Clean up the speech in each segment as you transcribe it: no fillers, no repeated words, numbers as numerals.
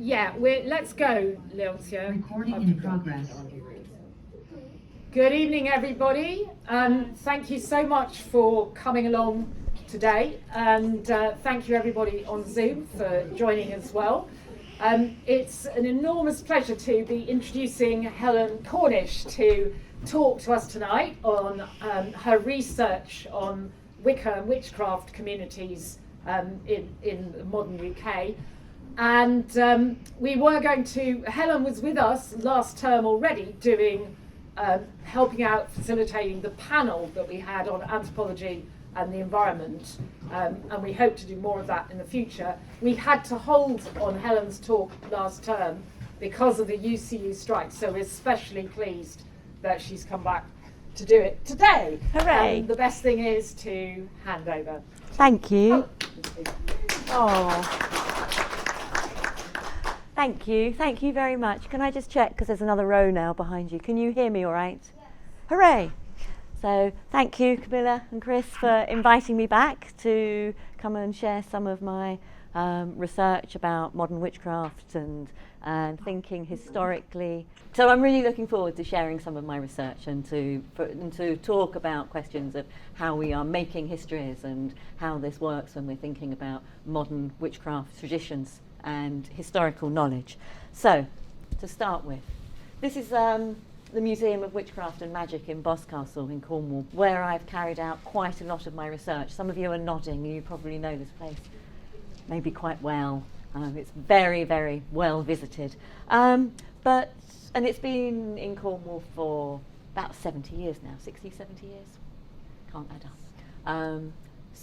Let's go, Liltia. Recording in progress. Good evening, everybody. Thank you so much for coming along today, and thank you everybody on Zoom for joining as well. It's an enormous pleasure to be introducing Helen Cornish to talk to us tonight on her research on Wicca and witchcraft communities in the modern UK. And Helen was with us last term already doing, helping out facilitating the panel that we had on anthropology and the environment, and we hope to do more of that in the future. We had to hold on Helen's talk last term because of the UCU strike, so we're especially pleased that she's come back to do it today. Hooray! The best thing is to hand over. Thank you. Thank you very much. Can I just check, because there's another row now behind you. Can you hear me all right? Hooray! So thank you, Camilla and Chris, for inviting me back to come and share some of my research about modern witchcraft and thinking historically. So I'm really looking forward to sharing some of my research and to talk about questions of how we are making histories and how this works when we're thinking about modern witchcraft traditions and historical knowledge. So, to start with, this is the Museum of Witchcraft and Magic in Boscastle in Cornwall, where I've carried out quite a lot of my research. Some of you are nodding, you probably know this place maybe quite well. It's very, very well visited. And it's been in Cornwall for about 70 years now, 60, 70 years? Can't add up.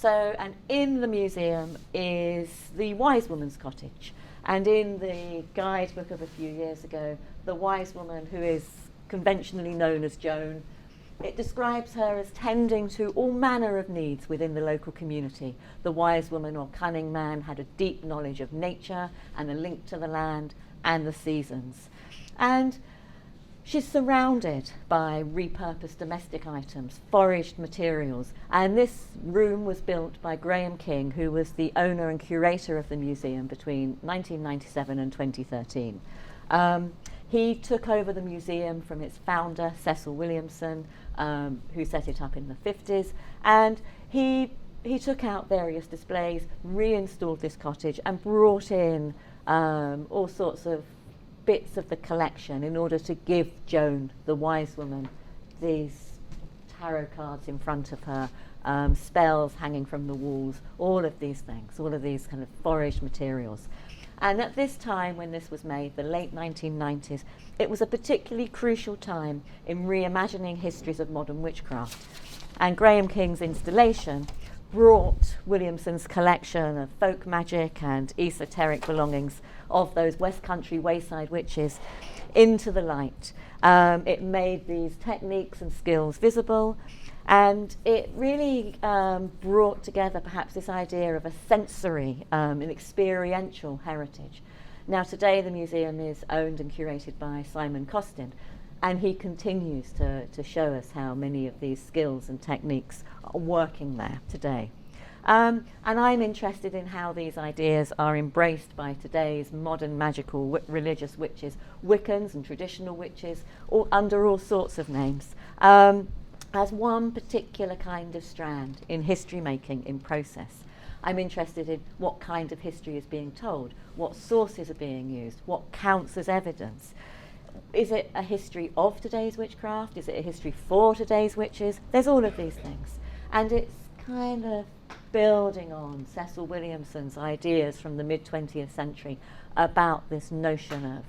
And in the museum is the Wise Woman's Cottage. And in the guidebook of a few years ago, the Wise Woman, who is conventionally known as Joan, it describes her as tending to all manner of needs within the local community. The wise woman or cunning man had a deep knowledge of nature and a link to the land and the seasons. And she's surrounded by repurposed domestic items, foraged materials, and this room was built by Graham King, who was the owner and curator of the museum between 1997 and 2013. He took over the museum from its founder, Cecil Williamson, who set it up in the 50s, and he took out various displays, reinstalled this cottage, and brought in all sorts of bits of the collection in order to give Joan, the wise woman, these tarot cards in front of her, spells hanging from the walls, all of these things, all of these kind of foraged materials. And at this time, when this was made, the late 1990s, it was a particularly crucial time in reimagining histories of modern witchcraft. And Graham King's installation brought Williamson's collection of folk magic and esoteric belongings of those West Country wayside witches into the light. It made these techniques and skills visible, and it really brought together perhaps this idea of a sensory and experiential heritage. Now today the museum is owned and curated by Simon Costin, and he continues to show us how many of these skills and techniques are working there today. And I'm interested in how these ideas are embraced by today's modern magical religious witches, Wiccans and traditional witches, under all sorts of names, as one particular kind of strand in history making in process. I'm interested in what kind of history is being told, what sources are being used, what counts as evidence. Is it a history of today's witchcraft? Is it a history for today's witches? There's all of these things. And it's kind of building on Cecil Williamson's ideas from the mid-20th century about this notion of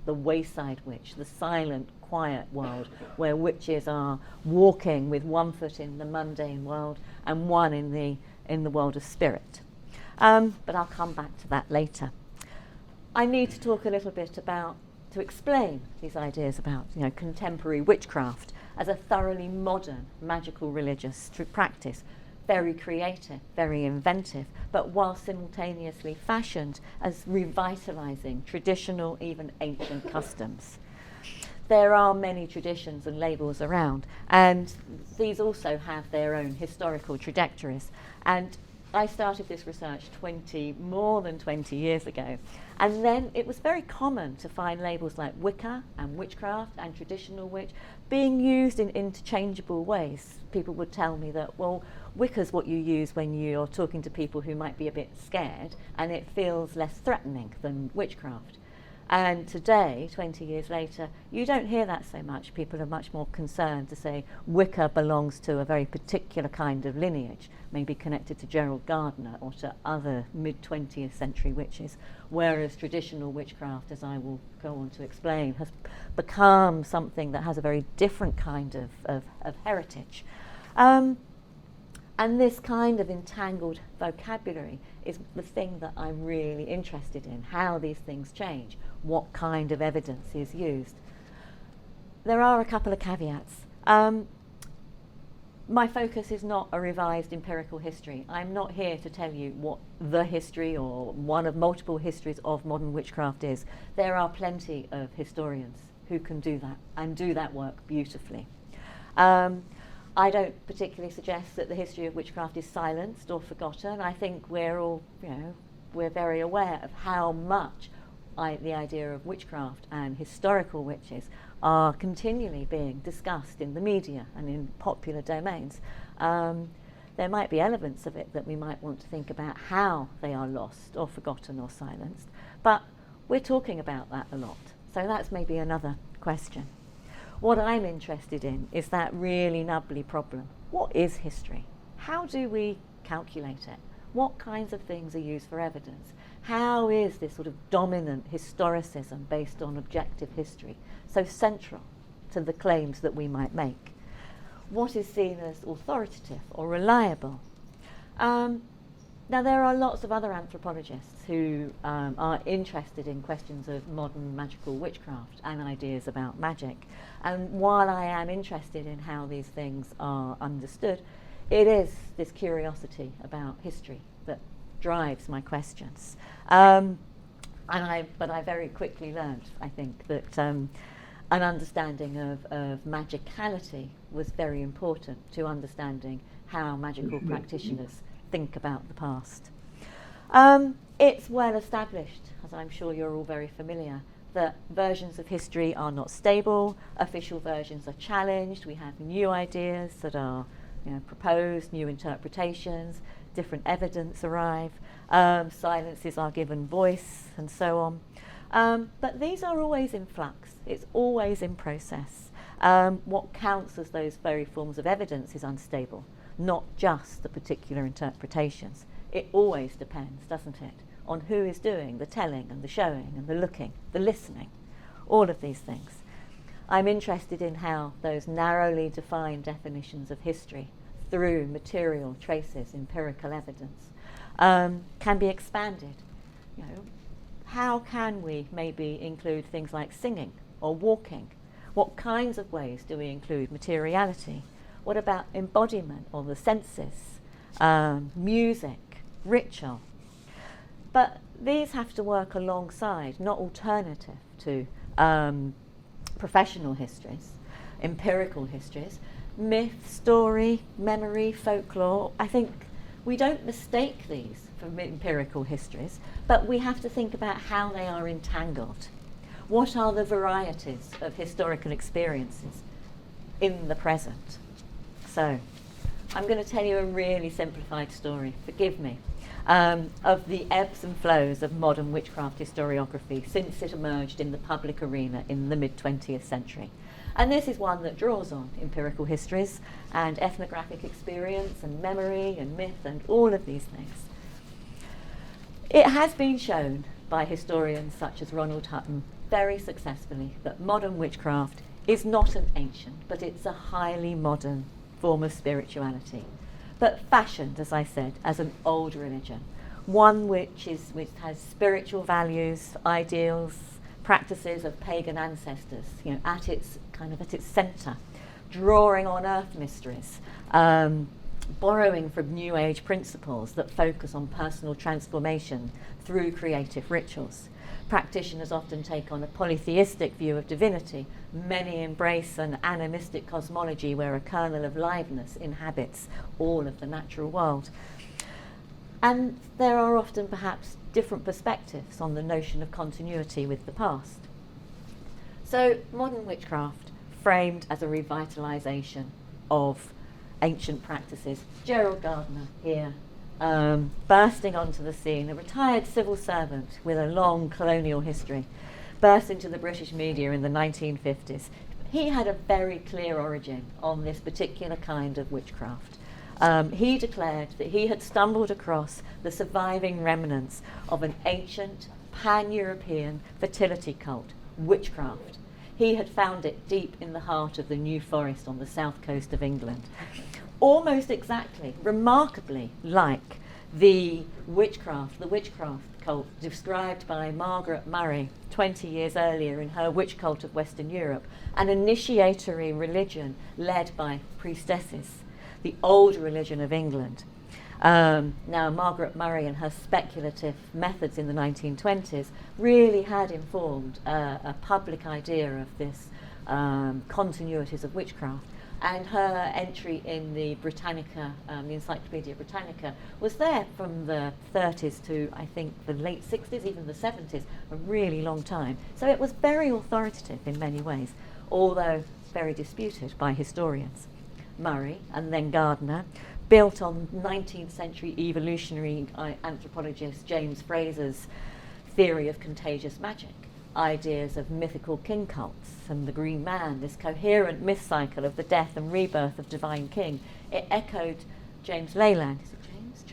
the wayside witch, the silent, quiet world where witches are walking with one foot in the mundane world and one in the world of spirit. But I'll come back to that later. I need to talk a little bit to explain these ideas about contemporary witchcraft as a thoroughly modern magical religious practice, very creative, very inventive, but while simultaneously fashioned as revitalizing traditional, even ancient customs. There are many traditions and labels around, and these also have their own historical trajectories. And I started this research more than 20 years ago, and then it was very common to find labels like Wicca and witchcraft and traditional witch being used in interchangeable ways. People would tell me that, well, Wicca's what you use when you're talking to people who might be a bit scared, and it feels less threatening than witchcraft. And today, 20 years later, you don't hear that so much. People are much more concerned to say Wicca belongs to a very particular kind of lineage, maybe connected to Gerald Gardner or to other mid-20th century witches, whereas traditional witchcraft, as I will go on to explain, has become something that has a very different kind of heritage. And this kind of entangled vocabulary is the thing that I'm really interested in, how these things change, what kind of evidence is used. There are a couple of caveats. My focus is not a revised empirical history. I'm not here to tell you what the history or one of multiple histories of modern witchcraft is. There are plenty of historians who can do that and do that work beautifully. I don't particularly suggest that the history of witchcraft is silenced or forgotten. I think we're all, we're very aware of how much the idea of witchcraft and historical witches are continually being discussed in the media and in popular domains. There might be elements of it that we might want to think about how they are lost or forgotten or silenced, but we're talking about that a lot. So that's maybe another question. What I'm interested in is that really nubbly problem. What is history? How do we calculate it? What kinds of things are used for evidence? How is this sort of dominant historicism based on objective history so central to the claims that we might make? What is seen as authoritative or reliable? Now, there are lots of other anthropologists who are interested in questions of modern magical witchcraft and ideas about magic. And while I am interested in how these things are understood, it is this curiosity about history that drives my questions. But I very quickly learned, I think, that an understanding of magicality was very important to understanding how magical practitioners think about the past. It's well established, as I'm sure you're all very familiar, that versions of history are not stable, official versions are challenged, we have new ideas that are proposed, new interpretations, different evidence arrive, silences are given voice, and so on. But these are always in flux, it's always in process. What counts as those very forms of evidence is unstable, not just the particular interpretations. It always depends, doesn't it, on who is doing the telling and the showing and the looking, the listening, all of these things. I'm interested in how those narrowly defined definitions of history through material traces, empirical evidence, can be expanded. How can we maybe include things like singing or walking? What kinds of ways do we include materiality? What about embodiment or the senses, music, ritual? But these have to work alongside, not alternative to professional histories, empirical histories, myth, story, memory, folklore. I think we don't mistake these for empirical histories, but we have to think about how they are entangled. What are the varieties of historical experiences in the present? So, I'm going to tell you a really simplified story, forgive me, of the ebbs and flows of modern witchcraft historiography since it emerged in the public arena in the mid-20th century. And this is one that draws on empirical histories and ethnographic experience and memory and myth and all of these things. It has been shown by historians such as Ronald Hutton very successfully that modern witchcraft is not an ancient, but it's a highly modern form of spirituality, but fashioned, as I said, as an old religion, one which has spiritual values, ideals, practices of pagan ancestors, at its centre, drawing on earth mysteries, borrowing from New Age principles that focus on personal transformation through creative rituals. Practitioners often take on a polytheistic view of divinity. Many embrace an animistic cosmology where a kernel of liveness inhabits all of the natural world. And there are often perhaps different perspectives on the notion of continuity with the past. So modern witchcraft, framed as a revitalisation of ancient practices. Gerald Gardner here, bursting onto the scene, a retired civil servant with a long colonial history, burst into the British media in the 1950s. He had a very clear origin on this particular kind of witchcraft. He declared that he had stumbled across the surviving remnants of an ancient pan-European fertility cult, witchcraft. He had found it deep in the heart of the New Forest on the south coast of England. Almost exactly, remarkably like the witchcraft cult described by Margaret Murray 20 years earlier in her Witch Cult of Western Europe, an initiatory religion led by priestesses, the old religion of England. Now, Margaret Murray and her speculative methods in the 1920s really had informed a public idea of this continuities of witchcraft. And her entry in the Britannica, the Encyclopedia Britannica, was there from the 30s to, I think, the late 60s, even the 70s, a really long time. So it was very authoritative in many ways, although very disputed by historians. Murray and then Gardner built on 19th century evolutionary anthropologist James Fraser's theory of contagious magic, ideas of mythical king cults and the Green Man, this coherent myth cycle of the death and rebirth of divine king. It echoed James Leyland, is it James?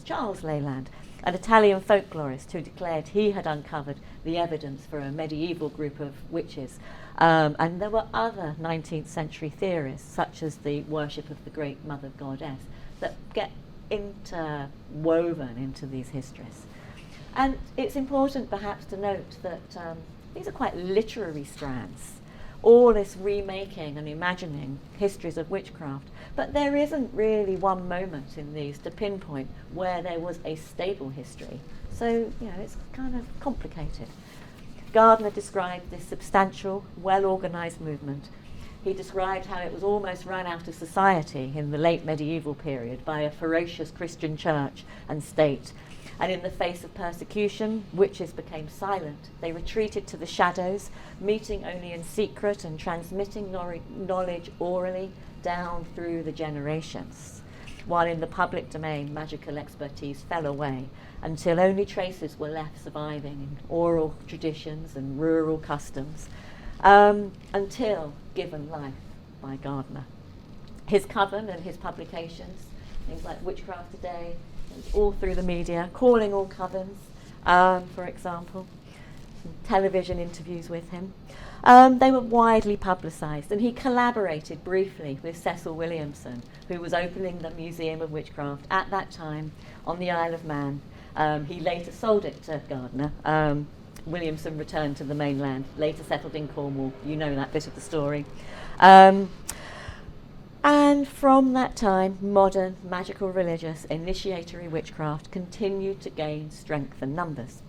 Charles Leyland, an Italian folklorist who declared he had uncovered the evidence for a medieval group of witches. And there were other 19th century theories, such as the worship of the great mother goddess, that get interwoven into these histories. And it's important perhaps to note that these are quite literary strands, all this remaking and imagining histories of witchcraft. But there isn't really one moment in these to pinpoint where there was a stable history. So, it's kind of complicated. Gardner described this substantial, well-organised movement. He described how it was almost run out of society in the late medieval period by a ferocious Christian church and state. And in the face of persecution, witches became silent. They retreated to the shadows, meeting only in secret and transmitting knowledge orally down through the generations. While in the public domain, magical expertise fell away until only traces were left surviving in oral traditions and rural customs, until given life by Gardner. His coven and his publications, things like Witchcraft Today, all through the media, calling all covens, for example, television interviews with him. They were widely publicised, and he collaborated briefly with Cecil Williamson, who was opening the Museum of Witchcraft at that time on the Isle of Man. He later sold it to Gardner. Williamson returned to the mainland, later settled in Cornwall. You know that bit of the story. And from that time, modern, magical, religious, initiatory witchcraft continued to gain strength and numbers.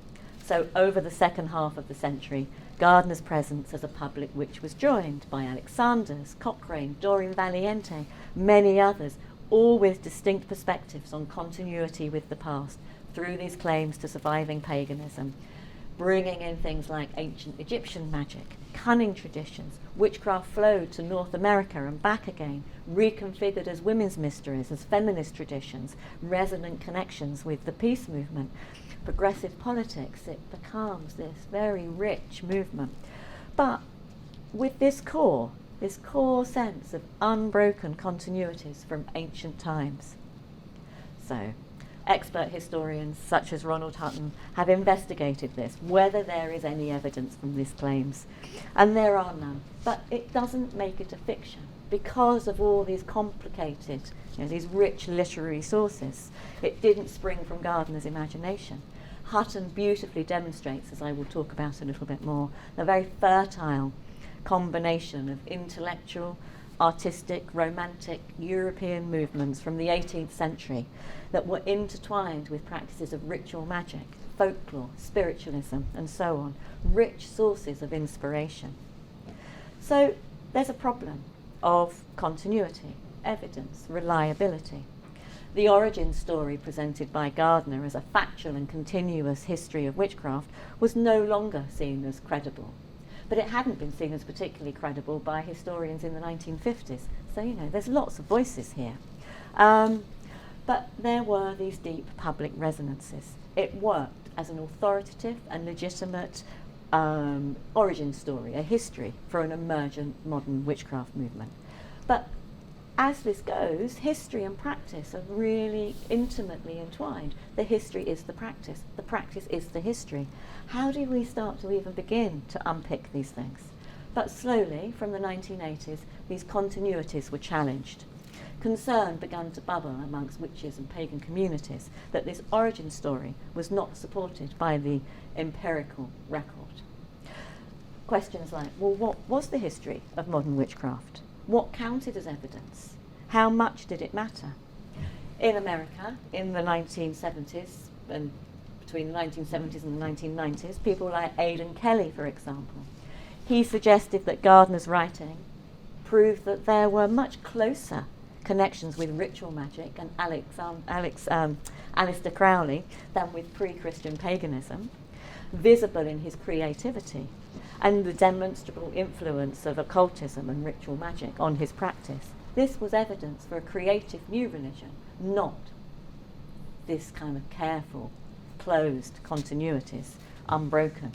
So over the second half of the century, Gardner's presence as a public witch was joined by Alexander's, Cochrane, Doreen Valiente, many others, all with distinct perspectives on continuity with the past through these claims to surviving paganism, bringing in things like ancient Egyptian magic, cunning traditions. Witchcraft flowed to North America and back again, reconfigured as women's mysteries, as feminist traditions, resonant connections with the peace movement, progressive politics. It becomes this very rich movement. But with this core sense of unbroken continuities from ancient times. So, expert historians such as Ronald Hutton have investigated this, whether there is any evidence from these claims. And there are none. But it doesn't make it a fiction because of all these complicated, these rich literary sources. It didn't spring from Gardner's imagination. Hutton beautifully demonstrates, as I will talk about a little bit more, the very fertile combination of intellectual, artistic, romantic European movements from the 18th century that were intertwined with practices of ritual magic, folklore, spiritualism, and so on, rich sources of inspiration. So there's a problem of continuity, evidence, reliability. The origin story presented by Gardner as a factual and continuous history of witchcraft was no longer seen as credible. But it hadn't been seen as particularly credible by historians in the 1950s. So, you know, there's lots of voices here. But there were these deep public resonances. It worked as an authoritative and legitimate origin story, a history for an emergent modern witchcraft movement. But as this goes, history and practice are really intimately entwined. The history is the practice is the history. How do we start to even begin to unpick these things? But slowly, from the 1980s, these continuities were challenged. Concern began to bubble amongst witches and pagan communities that this origin story was not supported by the empirical record. Questions like, well, what was the history of modern witchcraft? What counted as evidence? How much did it matter? In America, in the 1970s, and between the 1970s and the 1990s, people like Aidan Kelly, for example, he suggested that Gardner's writing proved that there were much closer connections with ritual magic and Aleister Crowley than with pre-Christian paganism, visible in his creativity and the demonstrable influence of occultism and ritual magic on his practice. This was evidence for a creative new religion, not this kind of careful, closed continuities, unbroken.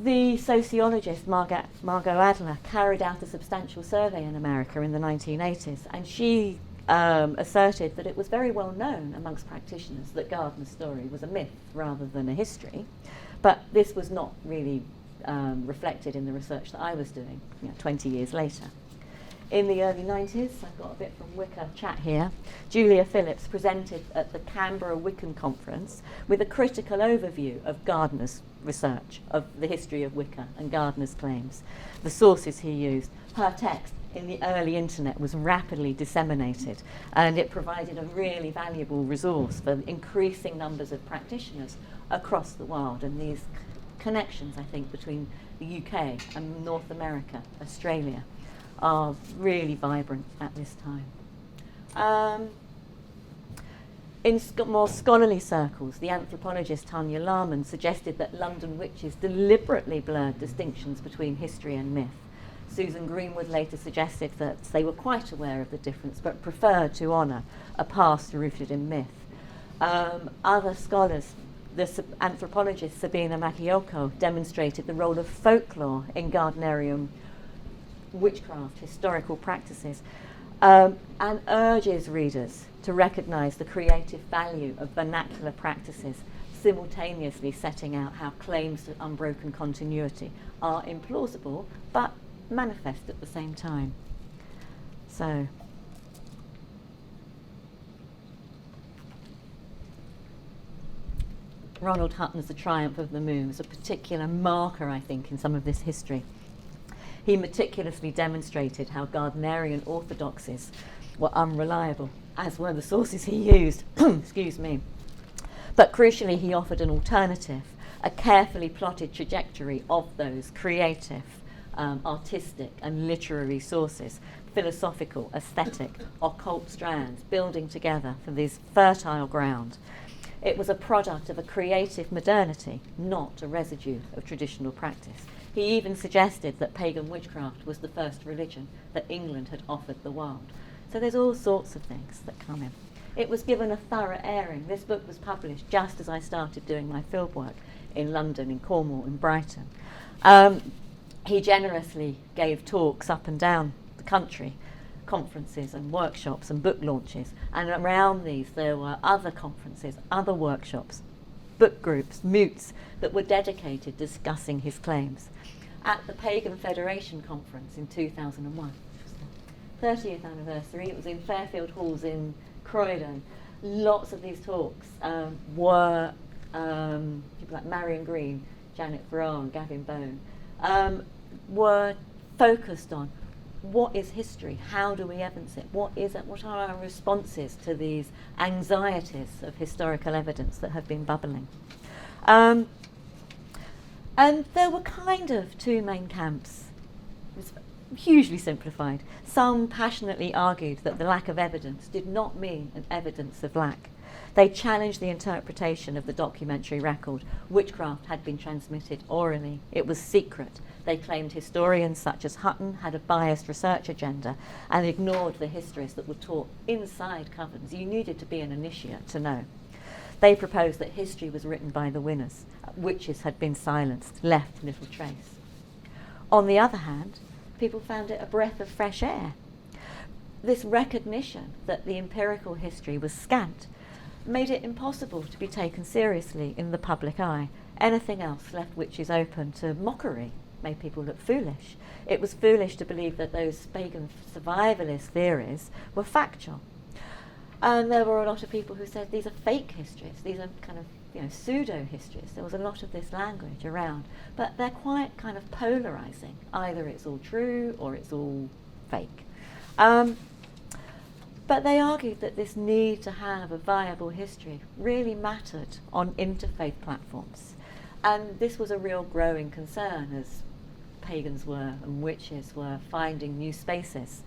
The sociologist Margot Adler carried out a substantial survey in America in the 1980s, and she asserted that it was very well known amongst practitioners that Gardner's story was a myth rather than a history, but this was not really reflected in the research that I was doing 20 years later. In the early 90s, I've got a bit from Wicca chat here, Julia Phillips presented at the Canberra Wiccan Conference with a critical overview of Gardner's research of the history of Wicca and Gardner's claims, the sources he used. Her text in the early internet was rapidly disseminated, and it provided a really valuable resource for increasing numbers of practitioners across the world, and these connections, I think, between the UK and North America, Australia, are really vibrant at this time. In more scholarly circles, the anthropologist Tanya Larman suggested that London witches deliberately blurred distinctions between history and myth. Susan Greenwood later suggested that they were quite aware of the difference but preferred to honour a past rooted in myth. Other scholars, the anthropologist Sabina Makioko, demonstrated the role of folklore in Gardnerian witchcraft historical practices, and urges readers to recognise the creative value of vernacular practices, simultaneously setting out how claims to unbroken continuity are implausible but manifest at the same time. So, Ronald Hutton's The Triumph of the Moon is a particular marker, I think, in some of this history. He meticulously demonstrated how Gardnerian orthodoxies were unreliable, as were the sources he used. Excuse me. But crucially, he offered an alternative, a carefully plotted trajectory of those creative, artistic and literary sources, philosophical, aesthetic, occult strands, building together for this fertile ground. It was a product of a creative modernity, not a residue of traditional practice. He even suggested that pagan witchcraft was the first religion that England had offered the world. So there's all sorts of things that come in. It was given a thorough airing. This book was published just as I started doing my fieldwork in London, in Cornwall, in Brighton. He generously gave talks up and down the country, conferences and workshops and book launches. And around these there were other conferences, other workshops, book groups, moots that were dedicated to discussing his claims. At the Pagan Federation Conference in 2001, which was the 30th anniversary, it was in Fairfield Halls in Croydon. Lots of these talks were people like Marion Green, Janet Farrar, Gavin Bone, were focused on what is history, how do we evidence it, what are our responses to these anxieties of historical evidence that have been bubbling. And there were kind of two main camps. It's hugely simplified. Some passionately argued that the lack of evidence did not mean an evidence of lack. They challenged the interpretation of the documentary record. Witchcraft had been transmitted orally. It was secret. They claimed historians such as Hutton had a biased research agenda and ignored the histories that were taught inside covens. You needed to be an initiate to know. They proposed that history was written by the winners. Witches had been silenced, left little trace. On the other hand, people found it a breath of fresh air. This recognition that the empirical history was scant made it impossible to be taken seriously in the public eye. Anything else left witches open to mockery, made people look foolish. It was foolish to believe that those pagan survivalist theories were factual. And there were a lot of people who said these are fake histories, these are kind of pseudo-histories. There was a lot of this language around, but they're quite kind of polarising. Either it's all true or it's all fake. But they argued that this need to have a viable history really mattered on interfaith platforms. And this was a real growing concern as pagans were and witches were finding new spaces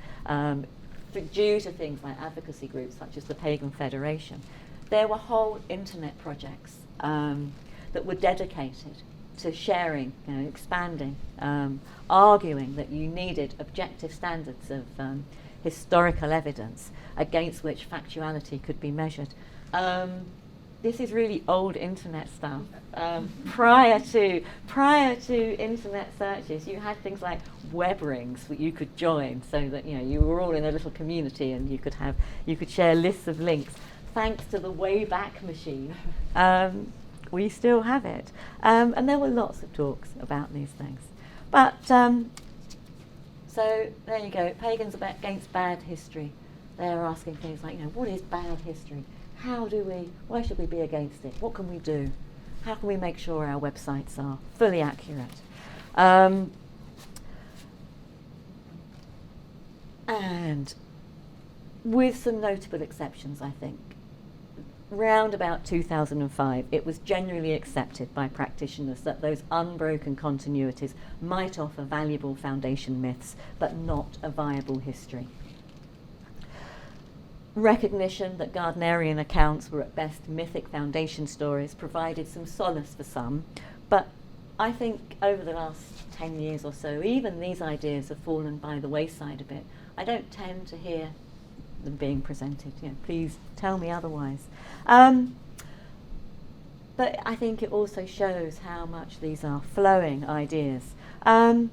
due to things like advocacy groups such as the Pagan Federation. There were whole internet projects that were dedicated to sharing, expanding, arguing that you needed objective standards of historical evidence against which factuality could be measured. This is really old internet stuff. Prior to internet searches, you had things like web rings that you could join, so that you were all in a little community and you could share lists of links. Thanks to the Wayback Machine, we still have it, and there were lots of talks about these things. But so there you go. Pagans against bad history. They're asking things like, what is bad history? Why should we be against it? What can we do? How can we make sure our websites are fully accurate? And with some notable exceptions, I think. Round about 2005, it was generally accepted by practitioners that those unbroken continuities might offer valuable foundation myths, but not a viable history. Recognition that Gardnerian accounts were at best mythic foundation stories provided some solace for some, but I think over the last 10 years or so, even these ideas have fallen by the wayside a bit. I don't tend to hear them being presented. Please tell me otherwise. But I think it also shows how much these are flowing ideas. But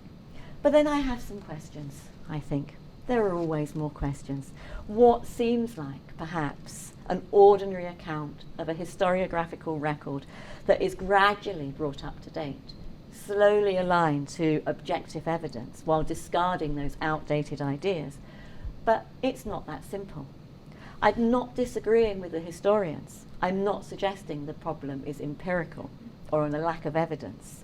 then I have some questions, I think. There are always more questions. What seems like, perhaps, an ordinary account of a historiographical record that is gradually brought up to date, slowly aligned to objective evidence while discarding those outdated ideas. But it's not that simple. I'm not disagreeing with the historians. I'm not suggesting the problem is empirical or on a lack of evidence.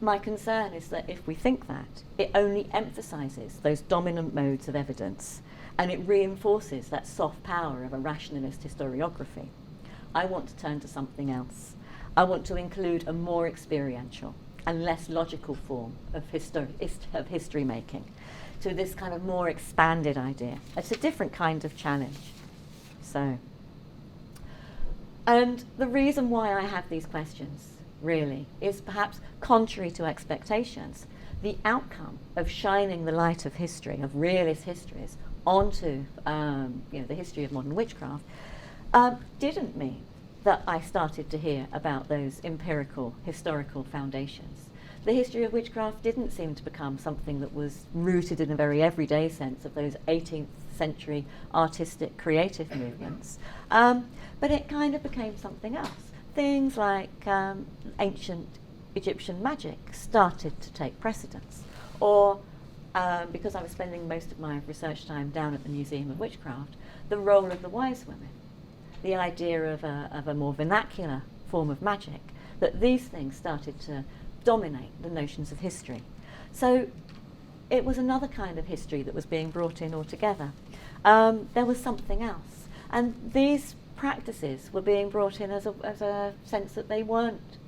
My concern is that if we think that, it only emphasises those dominant modes of evidence and it reinforces that soft power of a rationalist historiography. I want to turn to something else. I want to include a more experiential and less logical form of history making, to this kind of more expanded idea. It's a different kind of challenge. And the reason why I have these questions really is perhaps contrary to expectations. The outcome of shining the light of history, of realist histories, onto the history of modern witchcraft didn't mean that I started to hear about those empirical historical foundations. The history of witchcraft didn't seem to become something that was rooted in a very everyday sense of those 18th century artistic creative movements, but it kind of became something else. Things like ancient Egyptian magic started to take precedence, or because I was spending most of my research time down at the Museum of Witchcraft, the role of the wise women, the idea of a more vernacular form of magic, that these things started to dominate the notions of history. So it was another kind of history that was being brought in altogether. There was something else, and these practices were being brought in as a sense that they weren't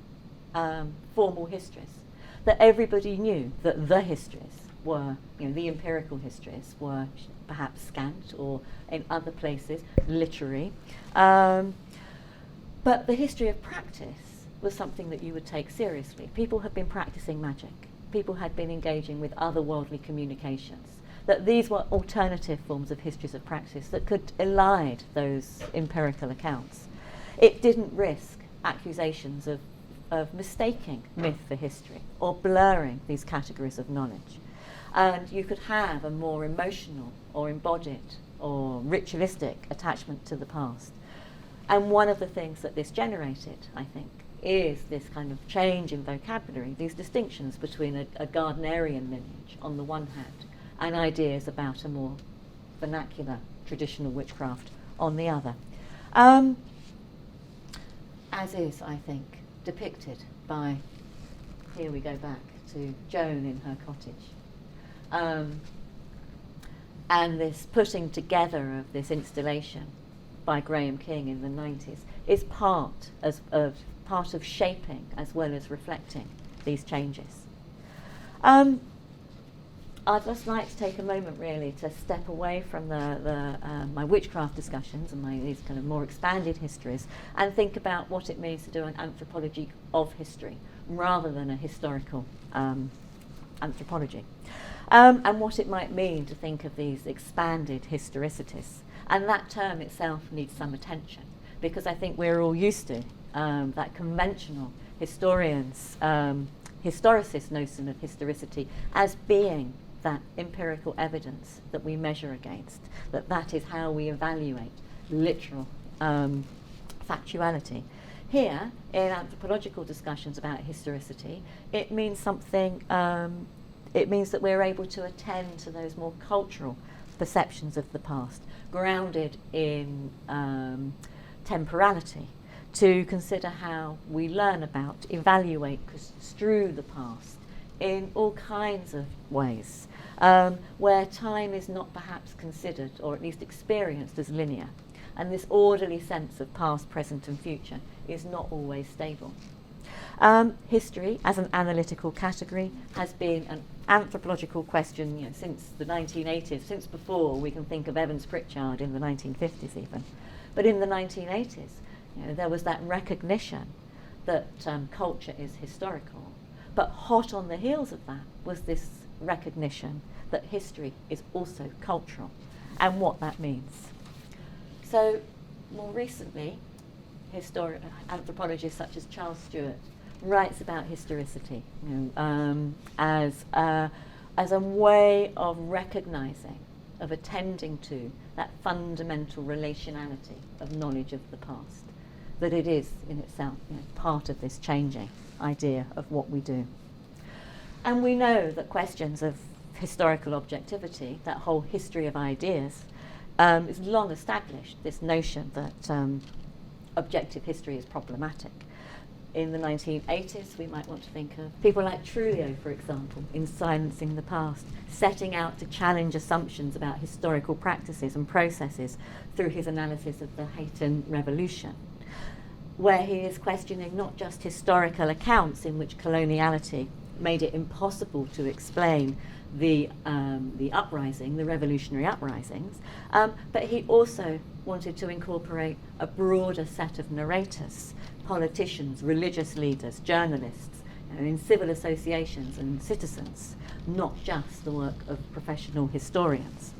formal histories, that everybody knew that the histories were, the empirical histories were perhaps scant, or in other places literary. But the history of practice was something that you would take seriously. People had been practicing magic. People had been engaging with otherworldly communications. That these were alternative forms of histories of practice that could elide those empirical accounts. It didn't risk accusations of mistaking myth for history or blurring these categories of knowledge. And you could have a more emotional or embodied or ritualistic attachment to the past. And one of the things that this generated, I think, is this kind of change in vocabulary, these distinctions between a Gardnerian lineage on the one hand and ideas about a more vernacular traditional witchcraft on the other. As is, I think, depicted by, here we go back to Joan in her cottage. And this putting together of this installation by Graham King in the 90s is part of shaping as well as reflecting these changes. I'd just like to take a moment really to step away from my witchcraft discussions and these kind of more expanded histories and think about what it means to do an anthropology of history rather than a historical anthropology. And what it might mean to think of these expanded historicities. And that term itself needs some attention, because I think we're all used to that conventional historians, historicist notion of historicity as being that empirical evidence that we measure against, that is how we evaluate literal factuality. Here, in anthropological discussions about historicity, it means something, it means that we're able to attend to those more cultural perceptions of the past, grounded in temporality, to consider how we learn about, evaluate, construe the past in all kinds of ways, where time is not perhaps considered, or at least experienced, as linear. And this orderly sense of past, present and future is not always stable. History, as an analytical category, has been an anthropological question since the 1980s, since before we can think of Evans Pritchard in the 1950s even. But in the 1980s, there was that recognition that culture is historical. But hot on the heels of that was this recognition that history is also cultural, and what that means. So more recently, anthropologists such as Charles Stewart writes about historicity as a way of recognizing, of attending to that fundamental relationality of knowledge of the past, that it is in itself part of this changing idea of what we do. And we know that questions of historical objectivity, that whole history of ideas, is long established, this notion that objective history is problematic. In the 1980s, we might want to think of people like Trulio, for example, in Silencing the Past, setting out to challenge assumptions about historical practices and processes through his analysis of the Hayton Revolution, where he is questioning not just historical accounts in which coloniality made it impossible to explain the uprising, the revolutionary uprisings, but he also wanted to incorporate a broader set of narrators, politicians, religious leaders, journalists, in civil associations and citizens, not just the work of professional historians,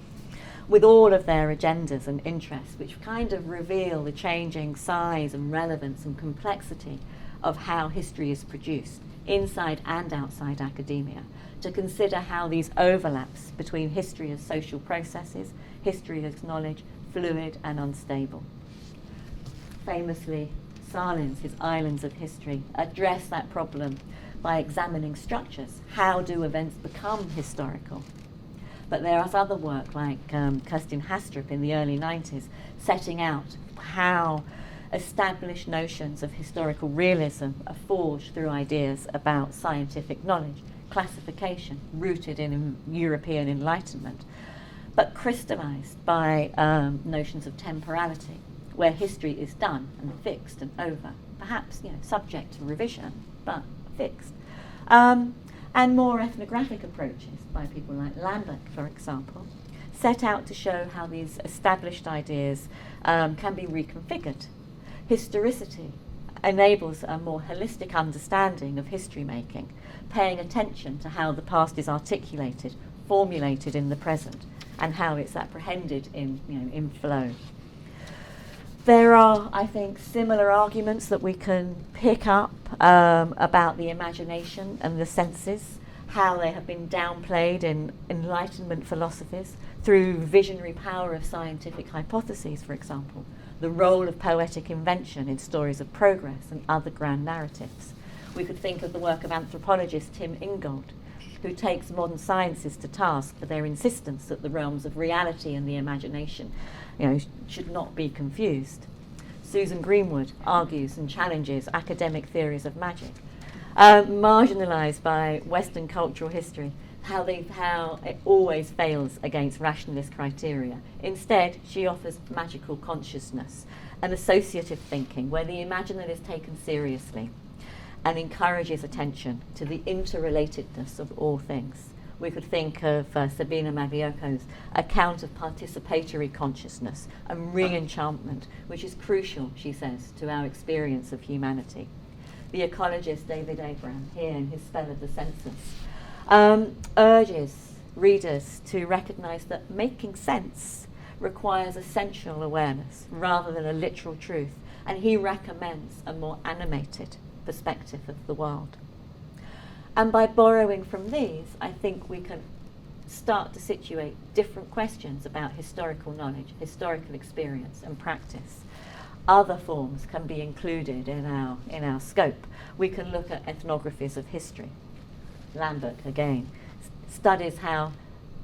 with all of their agendas and interests, which kind of reveal the changing size and relevance and complexity of how history is produced, inside and outside academia, to consider how these overlaps between history as social processes, history as knowledge, fluid and unstable. Famously, Sahlins, his Islands of History, address that problem by examining structures. How do events become historical? But there is other work like Kerstin Hastrup in the early 90s setting out how established notions of historical realism are forged through ideas about scientific knowledge, classification, rooted in European Enlightenment, but crystallized by notions of temporality, where history is done and fixed and over, perhaps subject to revision, but fixed. And And more ethnographic approaches by people like Lambert, for example, set out to show how these established ideas can be reconfigured. Historicity enables a more holistic understanding of history making, paying attention to how the past is articulated, formulated in the present, and how it's apprehended in flow. There are, I think, similar arguments that we can pick up about the imagination and the senses, how they have been downplayed in Enlightenment philosophies through visionary power of scientific hypotheses, for example, the role of poetic invention in stories of progress and other grand narratives. We could think of the work of anthropologist Tim Ingold, who takes modern sciences to task for their insistence that the realms of reality and the imagination should not be confused. Susan Greenwood argues and challenges academic theories of magic, marginalised by Western cultural history, how it always fails against rationalist criteria. Instead, she offers magical consciousness and associative thinking, where the imaginal is taken seriously and encourages attention to the interrelatedness of all things. We could think of Sabina Magliocco's account of participatory consciousness and re-enchantment, which is crucial, she says, to our experience of humanity. The ecologist David Abraham, here in his Spell of the Senses, urges readers to recognise that making sense requires essential awareness rather than a literal truth, and he recommends a more animated perspective of the world. And by borrowing from these, I think we can start to situate different questions about historical knowledge, historical experience and practice. Other forms can be included in our scope. We can look at ethnographies of history. Lambert, again, studies how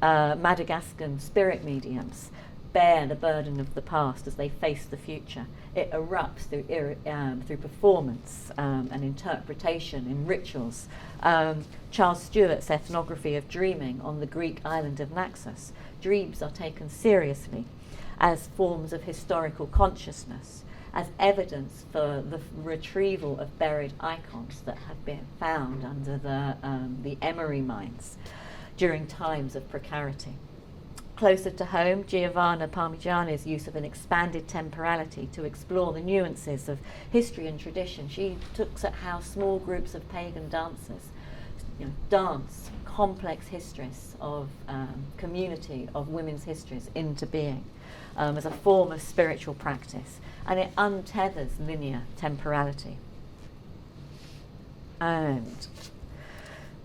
Madagascan spirit mediums bear the burden of the past as they face the future. It erupts through performance and interpretation in rituals. Charles Stewart's ethnography of dreaming on the Greek island of Naxos. Dreams are taken seriously as forms of historical consciousness, as evidence for the retrieval of buried icons that have been found under the emery mines during times of precarity. Closer to home, Giovanna Parmigiani's use of an expanded temporality to explore the nuances of history and tradition. She looks at how small groups of pagan dancers dance complex histories of community, of women's histories into being as a form of spiritual practice, and it untethers linear temporality. And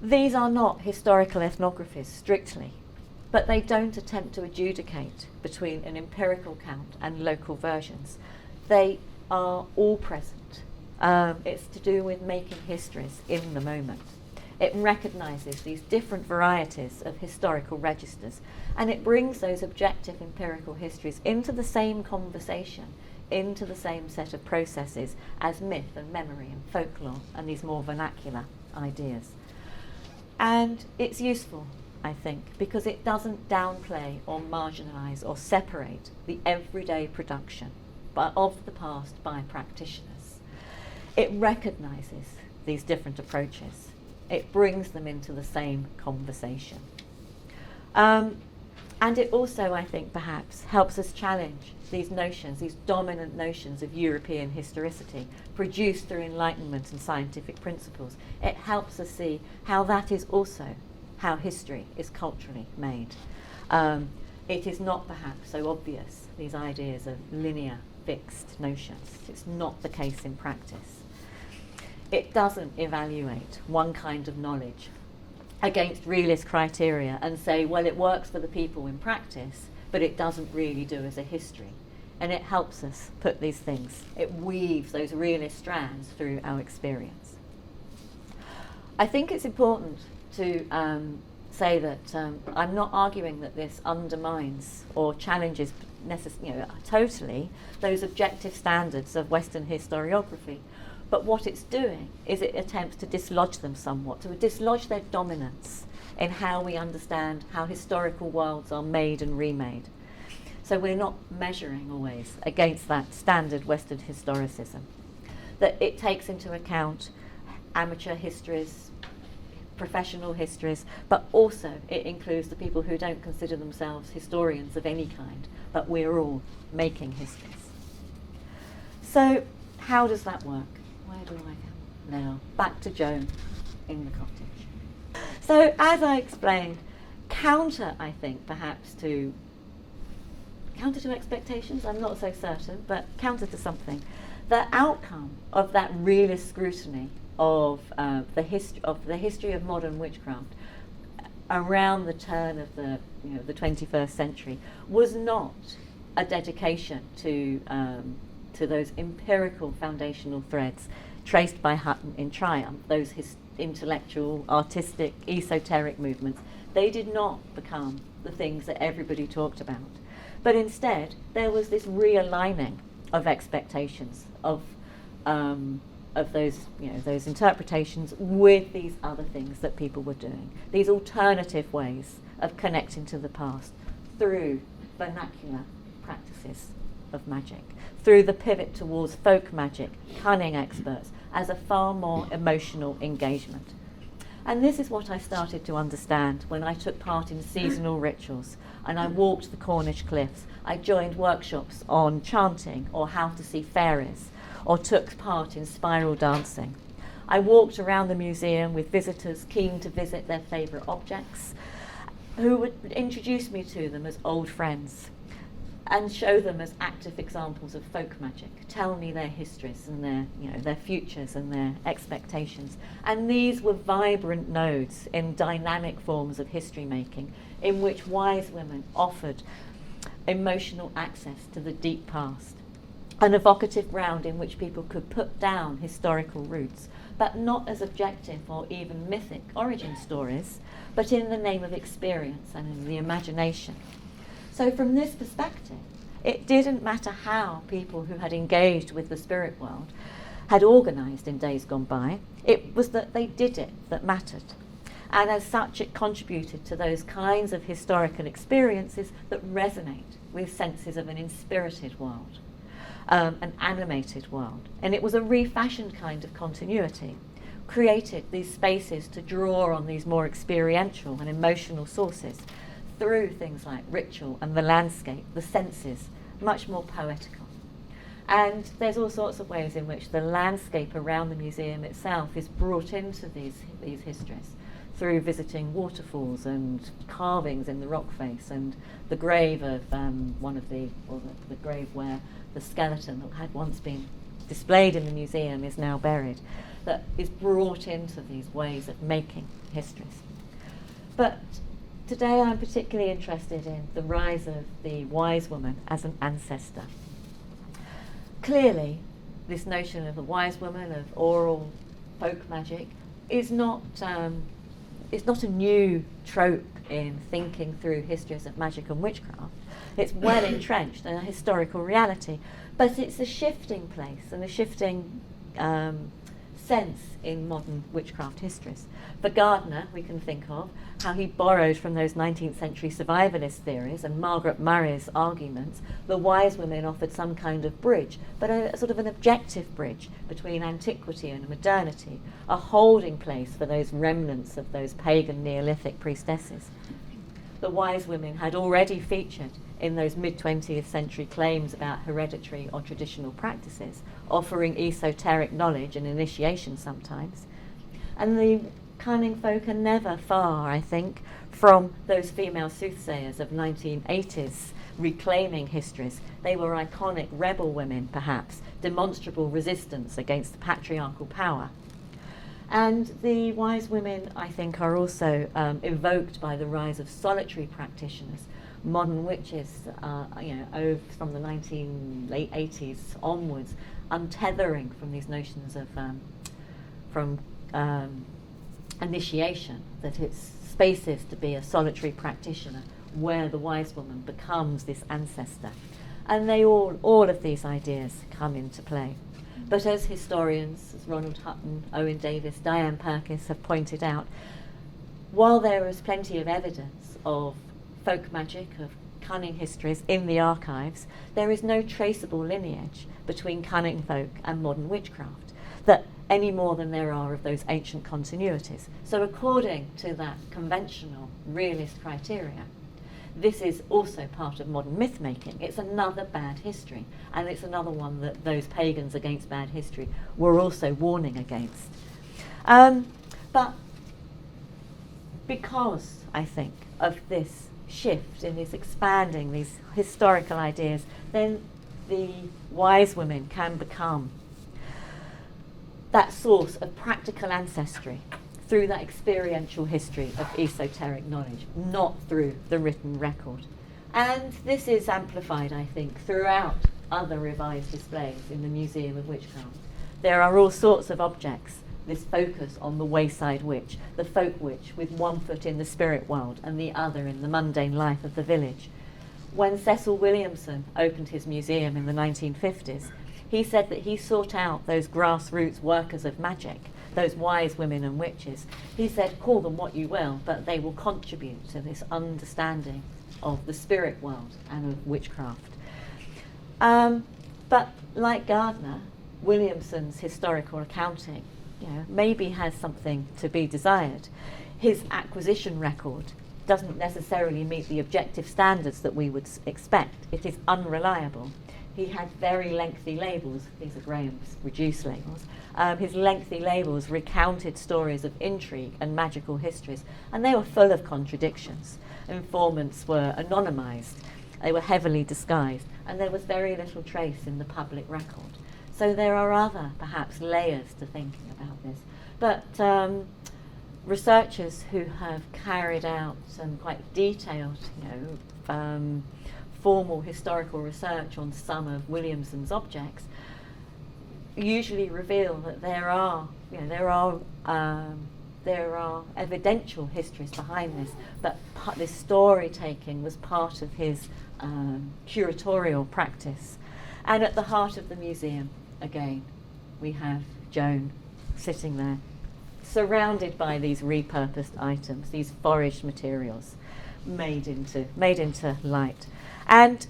these are not historical ethnographies strictly, but they don't attempt to adjudicate between an empirical count and local versions. They are all present. It's to do with making histories in the moment. It recognises these different varieties of historical registers, and it brings those objective empirical histories into the same conversation, into the same set of processes as myth and memory and folklore and these more vernacular ideas. And it's useful, I think, because it doesn't downplay or marginalise or separate the everyday production of the past by practitioners. It recognises these different approaches. It brings them into the same conversation. And it also, I think, perhaps helps us challenge these notions, these dominant notions of European historicity produced through Enlightenment and scientific principles. It helps us see how that is also how history is culturally made. It is not perhaps so obvious, these ideas of linear, fixed notions. It's not the case in practice. It doesn't evaluate one kind of knowledge against realist criteria and say, well, it works for the people in practice, but it doesn't really do as a history. And it helps us put these things, it weaves those realist strands through our experience. I think it's important to say that I'm not arguing that this undermines or challenges totally those objective standards of Western historiography. But what it's doing is it attempts to dislodge them somewhat, to dislodge their dominance in how we understand how historical worlds are made and remade. So we're not measuring always against that standard Western historicism. That it takes into account amateur histories, professional histories, but also it includes the people who don't consider themselves historians of any kind, but we're all making histories. So how does that work? Where do I go now? Back to Joan in the cottage. So as I explained, counter to expectations, I'm not so certain, but counter to something, the outcome of that realist scrutiny of the history of modern witchcraft around the turn of the 21st century was not a dedication to those empirical foundational threads traced by Hutton in Triumph, those intellectual, artistic, esoteric movements. They did not become the things that everybody talked about. But instead, there was this realigning of expectations of those interpretations with these other things that people were doing, these alternative ways of connecting to the past through vernacular practices of magic, through the pivot towards folk magic, cunning experts, as a far more emotional engagement. And this is what I started to understand when I took part in seasonal rituals and I walked the Cornish cliffs. I joined workshops on chanting or how to see fairies, or took part in spiral dancing. I walked around the museum with visitors keen to visit their favourite objects, who would introduce me to them as old friends and show them as active examples of folk magic, tell me their histories and their futures and their expectations. And these were vibrant nodes in dynamic forms of history making, in which wise women offered emotional access to the deep past, an evocative ground in which people could put down historical roots, but not as objective or even mythic origin stories, but in the name of experience and in the imagination. So from this perspective, it didn't matter how people who had engaged with the spirit world had organised in days gone by, it was that they did it that mattered. And as such, it contributed to those kinds of historical experiences that resonate with senses of an inspirited world, an animated world. And it was a refashioned kind of continuity, created these spaces to draw on these more experiential and emotional sources through things like ritual and the landscape, the senses, much more poetical. And there's all sorts of ways in which the landscape around the museum itself is brought into these histories through visiting waterfalls and carvings in the rock face, and the grave of the grave where the skeleton that had once been displayed in the museum is now buried, that is brought into these ways of making histories. But today I'm particularly interested in the rise of the wise woman as an ancestor. Clearly, this notion of a wise woman, of oral folk magic, is not a new trope in thinking through histories of magic and witchcraft. It's well entrenched in a historical reality, but it's a shifting place and a shifting sense in modern witchcraft histories. For Gardner, we can think of how he borrowed from those 19th century survivalist theories and Margaret Murray's arguments. The wise women offered some kind of bridge, but a sort of an objective bridge between antiquity and modernity, a holding place for those remnants of those pagan Neolithic priestesses. The wise women had already featured in those mid-20th century claims about hereditary or traditional practices, offering esoteric knowledge and initiation sometimes. And the cunning folk are never far, I think, from those female soothsayers of 1980s reclaiming histories. They were iconic rebel women, perhaps, demonstrable resistance against the patriarchal power. And the wise women, I think, are also evoked by the rise of solitary practitioners. Modern witches, from the late 80s onwards, untethering from these notions of initiation, that it's spaces to be a solitary practitioner where the wise woman becomes this ancestor. And all of these ideas come into play. But as historians, as Ronald Hutton, Owen Davis, Diane Perkins have pointed out, while there is plenty of evidence of folk magic, of cunning histories in the archives, there is no traceable lineage between cunning folk and modern witchcraft. That any more than there are of those ancient continuities. So according to that conventional realist criteria, this is also part of modern myth making. It's another bad history, and it's another one that those pagans against bad history were also warning against. But because, I think, of this shift in this expanding these historical ideas, then the wise women can become that source of practical ancestry through that experiential history of esoteric knowledge, not through the written record. And this is amplified, I think, throughout other revised displays in the Museum of Witchcraft. There are all sorts of objects, this focus on the wayside witch, the folk witch with one foot in the spirit world and the other in the mundane life of the village. When Cecil Williamson opened his museum in the 1950s, he said that he sought out those grassroots workers of magic, those wise women and witches. He said, call them what you will, but they will contribute to this understanding of the spirit world and of witchcraft. But like Gardner, Williamson's historical accounting, maybe has something to be desired. His acquisition record doesn't necessarily meet the objective standards that we would expect. It is unreliable. He had very lengthy labels. These are Graham's reduced labels. His lengthy labels recounted stories of intrigue and magical histories, and they were full of contradictions. Informants were anonymised, they were heavily disguised, and there was very little trace in the public record. So there are other, perhaps, layers to thinking about this. But researchers who have carried out some quite detailed, formal historical research on some of Williamson's objects usually reveal that there are evidential histories behind this, but this story taking was part of his curatorial practice. And at the heart of the museum, again, we have Joan sitting there, surrounded by these repurposed items, these foraged materials made into light. And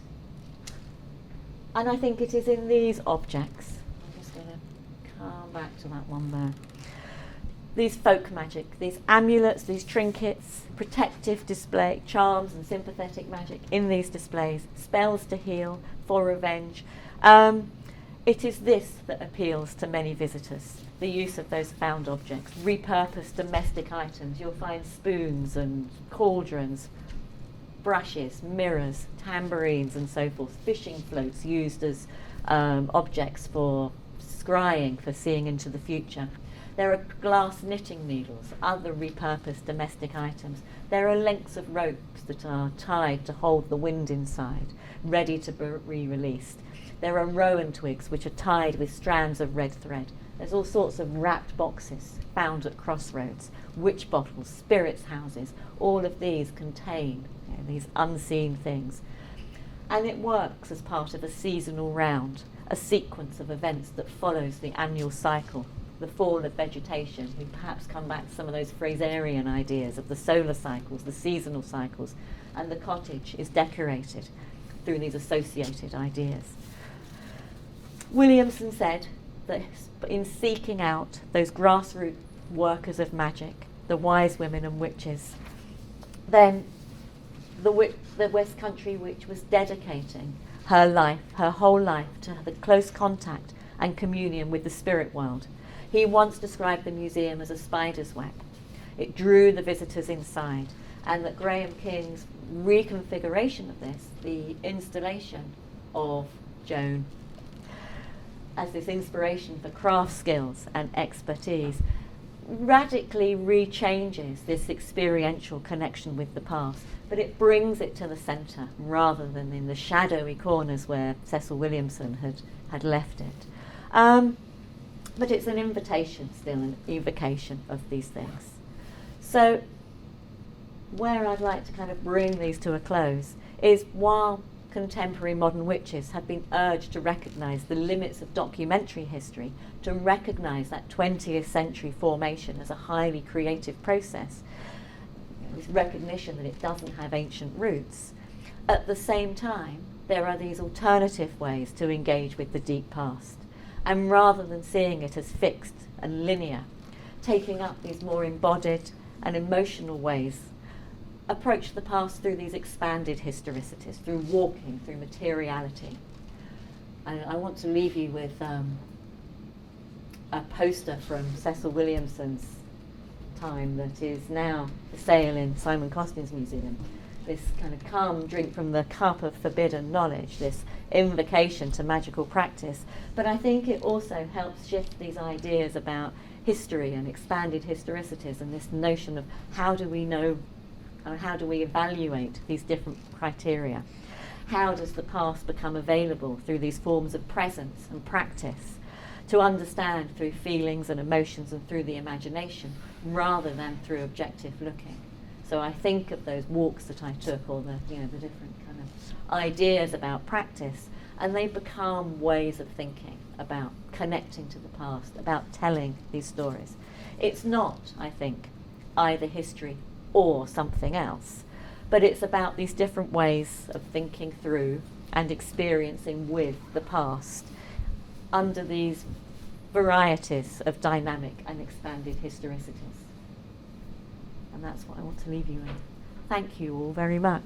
I think it is in these objects, I'm just going to come back to that one there, these folk magic, these amulets, these trinkets, protective display, charms and sympathetic magic in these displays, spells to heal, for revenge. It is this that appeals to many visitors, the use of those found objects, repurposed domestic items. You'll find spoons and cauldrons, brushes, mirrors, tambourines and so forth, fishing floats used as objects for scrying, for seeing into the future. There are glass knitting needles, other repurposed domestic items. There are lengths of ropes that are tied to hold the wind inside, ready to be released. There are rowan twigs which are tied with strands of red thread. There's all sorts of wrapped boxes found at crossroads, witch bottles, spirits houses. All of these contain these unseen things. And it works as part of a seasonal round, a sequence of events that follows the annual cycle, the fall of vegetation. We perhaps come back to some of those Fraserian ideas of the solar cycles, the seasonal cycles, and the cottage is decorated through these associated ideas. Williamson said that in seeking out those grassroots workers of magic, the wise women and witches, then the West Country witch was dedicating her life, her whole life, to the close contact and communion with the spirit world. He once described the museum as a spider's web. It drew the visitors inside, and that Graham King's reconfiguration of this, the installation of Joan as this inspiration for craft skills and expertise, radically rechanges this experiential connection with the past, but it brings it to the centre rather than in the shadowy corners where Cecil Williamson had left it. But it's an invitation still, an evocation of these things. So where I'd like to kind of bring these to a close is, while contemporary modern witches have been urged to recognise the limits of documentary history, to recognise that 20th century formation as a highly creative process, this recognition that it doesn't have ancient roots. At the same time, there are these alternative ways to engage with the deep past. and rather than seeing it as fixed and linear, taking up these more embodied and emotional ways, approach the past through these expanded historicities, through walking, through materiality. And I want to leave you with a poster from Cecil Williamson's time that is now for sale in Simon Costin's museum. This kind of come, drink from the cup of forbidden knowledge, this invocation to magical practice. But I think it also helps shift these ideas about history and expanded historicities, and this notion of how do we know, or how do we evaluate these different criteria? How does the past become available through these forms of presence and practice to understand through feelings and emotions and through the imagination rather than through objective looking? So I think of those walks that I took, or the different kind of ideas about practice, and they become ways of thinking about connecting to the past, about telling these stories. It's not, I think, either history or something else, but it's about these different ways of thinking through and experiencing with the past under these varieties of dynamic and expanded historicities. And that's what I want to leave you with. Thank you all very much.